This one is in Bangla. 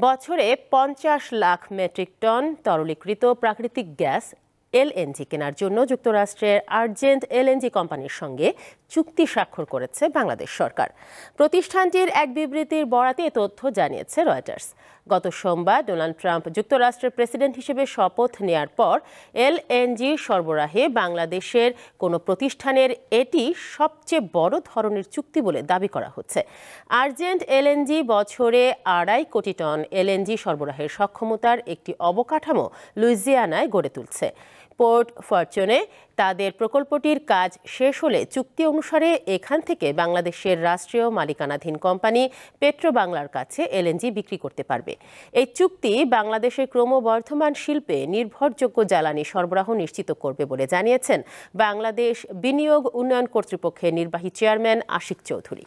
বছরে ৫০ লাখ মেট্রিক টন তরলীকৃত প্রাকৃতিক গ্যাস এলএনজি কেনার জন্য যুক্তরাষ্ট্রের আর্জেন্ট এলএনজি কোম্পানির সঙ্গে চুক্তি স্বাক্ষর করেছে বাংলাদেশ সরকার। প্রতিষ্ঠানটির এক বিবৃতির বরাতে এ তথ্য জানিয়েছে রয়টার্স। গত সোমবার ডোনাল্ড ট্রাম্প যুক্তরাষ্ট্রের প্রেসিডেন্ট হিসেবে শপথ নেয়ার পর এলএনজি সরবরাহে বাংলাদেশের কোনো প্রতিষ্ঠানের এটি সবচেয়ে বড় ধরনের চুক্তি বলে দাবি করা হচ্ছে। আর্জেন্ট এলএনজি বছরে ২.৫ কোটি টন এলএনজি সরবরাহের সক্ষমতার একটি অবকাঠামো লুইজিয়ানায় গড়ে তুলছে। পোর্ট ফরচুনে তাদের প্রকল্পটির কাজ শেষ হলে চুক্তি অনুসারে এখান থেকে বাংলাদেশের রাষ্ট্রীয় মালিকানাধীন কোম্পানি পেট্রোবাংলার কাছে এলএনজি বিক্রি করতে পারবে। এই চুক্তি বাংলাদেশের ক্রমবর্ধমান শিল্পে নির্ভরযোগ্য জ্বালানি সরবরাহ নিশ্চিত করবে বলে জানিয়েছেন বাংলাদেশ বিনিয়োগ উন্নয়ন কর্তৃপক্ষের নির্বাহী চেয়ারম্যান আশিক চৌধুরী।